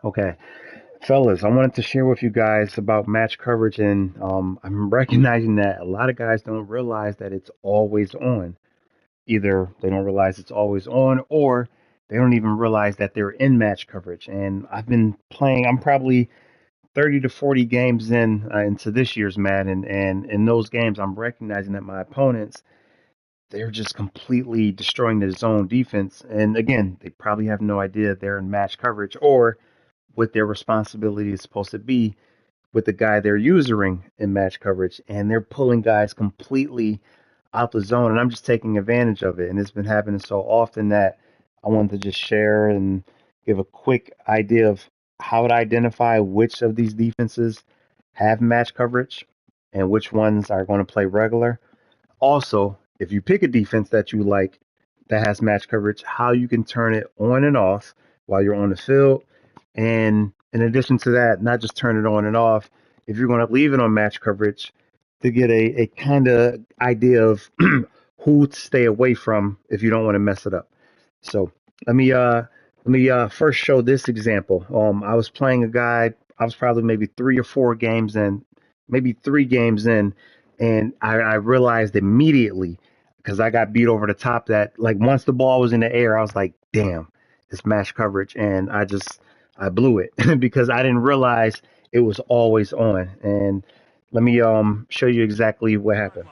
Okay, fellas, I wanted to share with you guys about match coverage, and I'm recognizing that a lot of guys don't realize that it's always on. Either they don't realize it's always on, or they don't even realize that they're in match coverage. And I've been playing. I'm probably 30 to 40 games into this year's Madden, and in those games, I'm recognizing that my opponents they're just completely destroying the zone defense. And again, they probably have no idea they're in match coverage or what their responsibility is supposed to be with the guy they're using in match coverage. And they're pulling guys completely out the zone. And I'm just taking advantage of it. And it's been happening so often that I wanted to just share and give a quick idea of how to identify which of these defenses have match coverage and which ones are going to play regular. Also, if you pick a defense that you like that has match coverage, how you can turn it on and off while you're on the field. And in addition to that, not just turn it on and off, if you're going to leave it on match coverage, to get a kind of idea of who to stay away from if you don't want to mess it up. So let me first show this example. I was playing a guy. I was probably maybe 3 or 4 games in, maybe 3 games in, and I realized immediately because I got beat over the top that like once the ball was in the air, I was like, damn, it's match coverage, and I blew it because I didn't realize it was always on. And let me show you exactly what happened.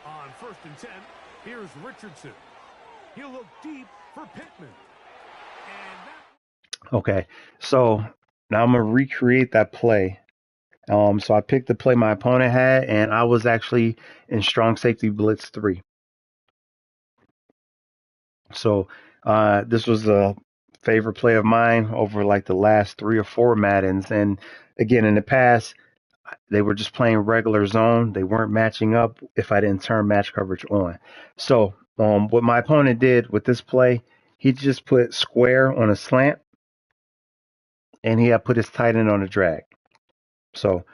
On 1st and 10, here's Richardson. He'll look deep for Pittman. And that Okay, so now I'm gonna recreate that play. So I picked the play my opponent had, and I was actually in strong safety blitz three. So this was a favorite play of mine over like the last 3 or 4 Maddens. And again, in the past, they were just playing regular zone. They weren't matching up if I didn't turn match coverage on. So what my opponent did with this play, he just put square on a slant, and he had put his tight end on a drag. So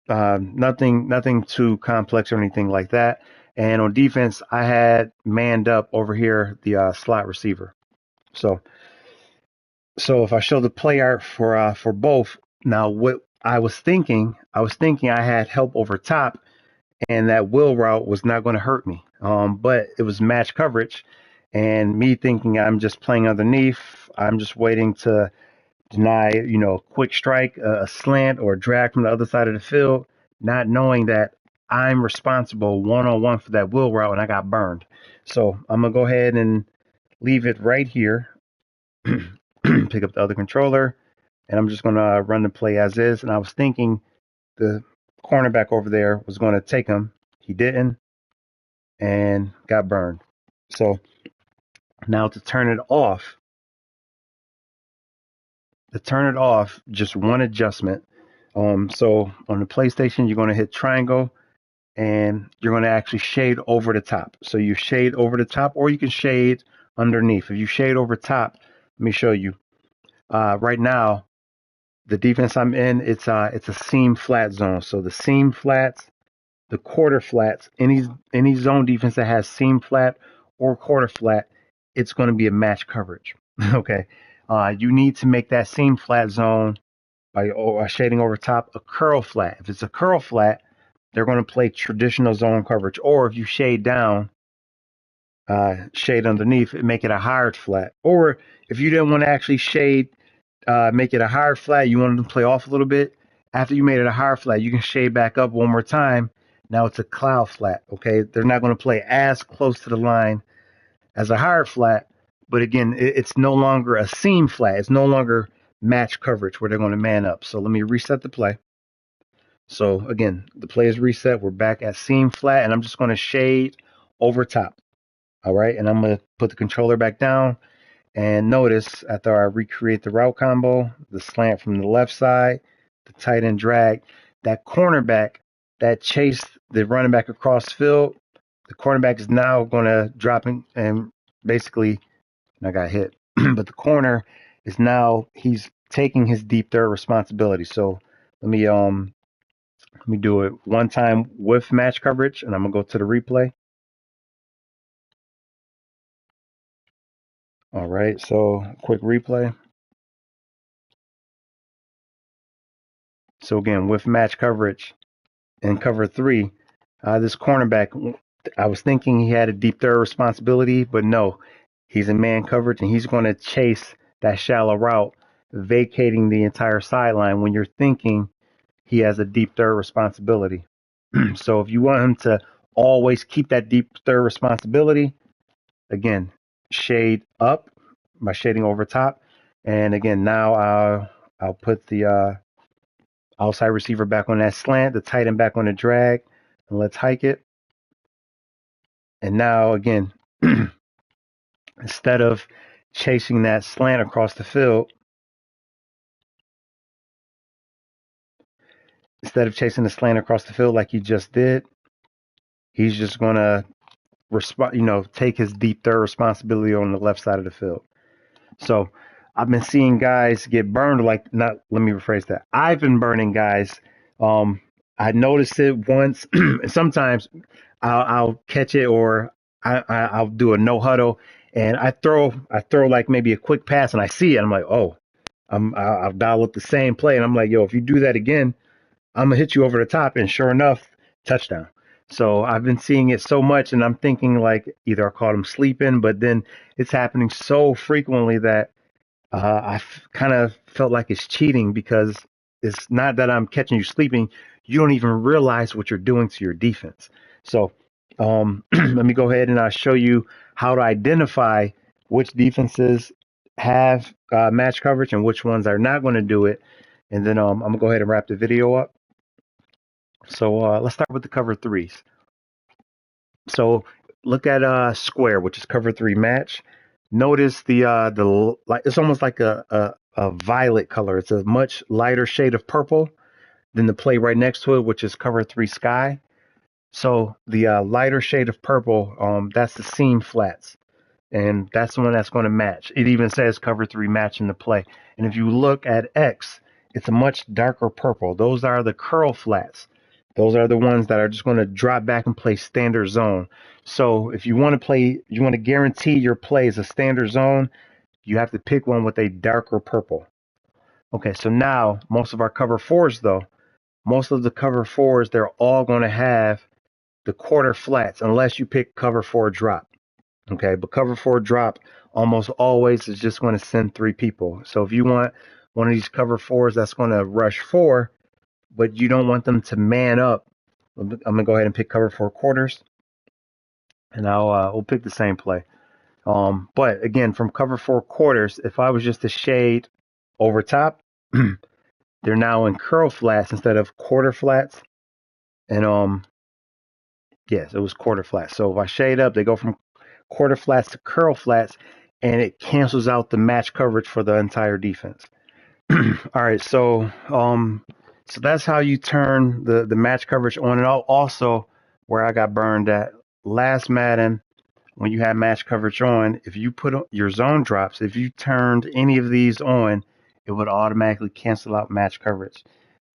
nothing too complex or anything like that. And on defense, I had manned up over here the slot receiver. So if I show the play art for both, now what I was thinking I had help over top, and that will route was not going to hurt me. But it was match coverage, and me thinking I'm just playing underneath. I'm just waiting to deny, a quick strike, a slant, or a drag from the other side of the field, not knowing that I'm responsible 1-on-1 for that wheel route, and I got burned. So I'm gonna go ahead and leave it right here. Pick up the other controller, and I'm just gonna run the play as is. And I was thinking the cornerback over there was going to take him. He didn't, and got burned. So now to turn it off, just one adjustment. So on the PlayStation, you're going to hit triangle, and you're going to actually shade over the top. So you shade over the top, or you can shade underneath. If you shade over top, let me show you. Right now, the defense I'm in, it's a seam flat zone. So the seam flats, the quarter flats, any zone defense that has seam flat or quarter flat, it's going to be a match coverage. Okay, you need to make that seam flat zone by shading over top a curl flat. If it's a curl flat, they're going to play traditional zone coverage. Or if you shade down, shade underneath, make it a hard flat. Or if you didn't want to actually shade, make it a hard flat, you wanted to play off a little bit. After you made it a hard flat, you can shade back up one more time. Now it's a cloud flat. Okay, they're not going to play as close to the line as a hard flat, but again, it's no longer a seam flat. It's no longer match coverage where they're going to man up. So let me reset the play. So again, the play is reset. We're back at seam flat, and I'm just going to shade over top. All right, and I'm going to put the controller back down. And notice after I recreate the route combo, the slant from the left side, the tight end drag, that cornerback that chased the running back across the field, the cornerback is now going to drop in and basically, I got hit, but the corner is now he's taking his deep third responsibility. So let me Let me do it one time with match coverage, and I'm gonna go to the replay. All right, so quick replay. So again, with match coverage in cover three, this cornerback, I was thinking he had a deep third responsibility, but no, he's in man coverage and he's going to chase that shallow route, vacating the entire sideline when you're thinking he has a deep third responsibility. So if you want him to always keep that deep third responsibility, again, shade up by shading over top. And again, now I'll put the outside receiver back on that slant, the tight end back on the drag, and let's hike it. And now again, instead of chasing that slant across the field, like he just did, he's just gonna take his deep third responsibility on the left side of the field. So I've been seeing guys get burned. Like, not, let me rephrase that. I've been burning guys. Um, I noticed it once. Sometimes I'll catch it, or I'll do a no huddle, and I throw like maybe a quick pass, and I see it. I'm like, oh, I'll dial up the same play, and I'm like, yo, if you do that again, I'm gonna hit you over the top, and sure enough, touchdown. So I've been seeing it so much, and I'm thinking like either I caught him sleeping, but then it's happening so frequently that I kind of felt like it's cheating, because it's not that I'm catching you sleeping. You don't even realize what you're doing to your defense. So let me go ahead and show you how to identify which defenses have match coverage and which ones are not going to do it. And then I'm going to go ahead and wrap the video up. So let's start with the cover threes. So look at square, which is cover three match. Notice the like, it's almost like a violet color. It's a much lighter shade of purple than the play right next to it, which is cover three sky. So the lighter shade of purple, that's the seam flats, and that's the one that's going to match. It even says cover three match in the play. And if you look at X, it's a much darker purple. Those are the curl flats. Those are the ones that are just going to drop back and play standard zone. So if you want to play, you want to guarantee your play is a standard zone, you have to pick one with a darker purple. Okay, so now most of our cover fours, though, most of the cover fours, they're all going to have the quarter flats unless you pick cover four drop. Okay, but cover four drop almost always is just going to send three people. So if you want one of these cover fours that's going to rush four, but you don't want them to man up, I'm going to go ahead and pick cover four quarters, and we'll pick the same play. But again, from cover four quarters, if I was just to shade over top, they're now in curl flats instead of quarter flats. And yes, it was quarter flats. So if I shade up, they go from quarter flats to curl flats, and it cancels out the match coverage for the entire defense. All right, so that's how you turn the match coverage on and off. Also, where I got burned at last Madden, when you had match coverage on, if you put your zone drops, if you turned any of these on, it would automatically cancel out match coverage.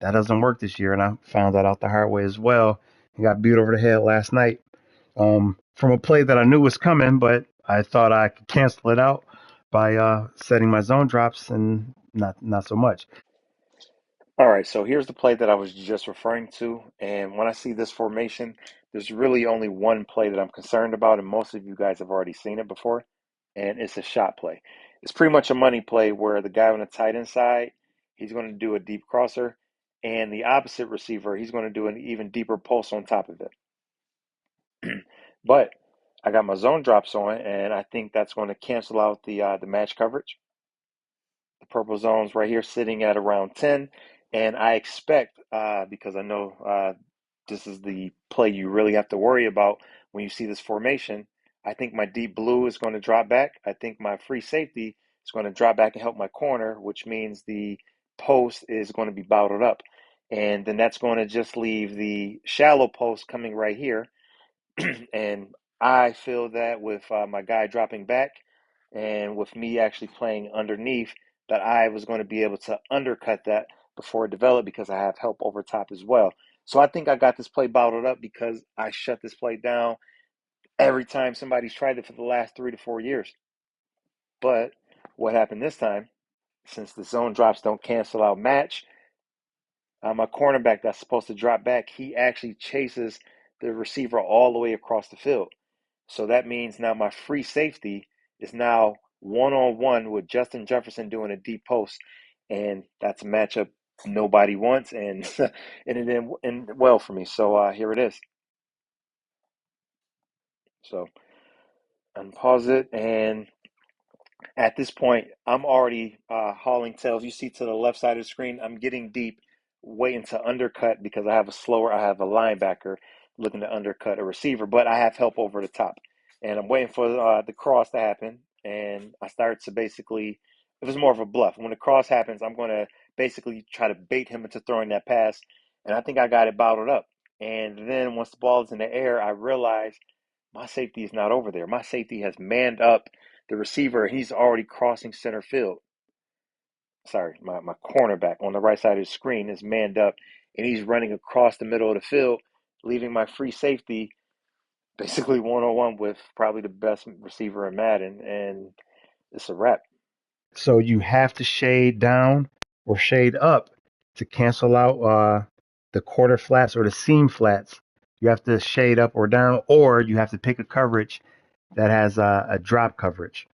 That doesn't work this year, and I found that out the hard way as well. And got beat over the head last night from a play that I knew was coming, but I thought I could cancel it out by setting my zone drops, and not so much. All right, so here's the play that I was just referring to. And when I see this formation, there's really only one play that I'm concerned about, and most of you guys have already seen it before, and it's a shot play. It's pretty much a money play where the guy on the tight end side, he's going to do a deep crosser, and the opposite receiver, he's going to do an even deeper post on top of it. But I got my zone drops on, and I think that's going to cancel out the match coverage. The purple zone's right here sitting at around 10. And I expect, because I know this is the play you really have to worry about when you see this formation, I think my deep blue is going to drop back. I think my free safety is going to drop back and help my corner, which means the post is going to be bottled up. And then that's going to just leave the shallow post coming right here. And I feel that with my guy dropping back and with me actually playing underneath, that I was going to be able to undercut that before it developed because I have help over top as well. So I think I got this play bottled up because I shut this play down every time somebody's tried it for the last 3 to 4 years. But what happened this time, since the zone drops don't cancel out match, my cornerback that's supposed to drop back, he actually chases the receiver all the way across the field. So that means now my free safety is now one on one with Justin Jefferson doing a deep post, and that's a matchup nobody wants, and and it didn't end well for me. So here it is. So unpause it, and at this point, I'm already hauling tails. You see to the left side of the screen, I'm getting deep, waiting to undercut because I have a linebacker looking to undercut a receiver, but I have help over the top. And I'm waiting for the cross to happen. And I start to basically, it was more of a bluff. When the cross happens, I'm going to basically try to bait him into throwing that pass. And I think I got it bottled up. And then once the ball is in the air, I realize my safety is not over there. My safety has manned up the receiver. He's already crossing center field. Sorry, my cornerback on the right side of the screen is manned up, and he's running across the middle of the field, leaving my free safety basically one on one with probably the best receiver in Madden, and it's a wrap. So you have to shade down or shade up to cancel out the quarter flats or the seam flats. You have to shade up or down, or you have to pick a coverage that has a drop coverage.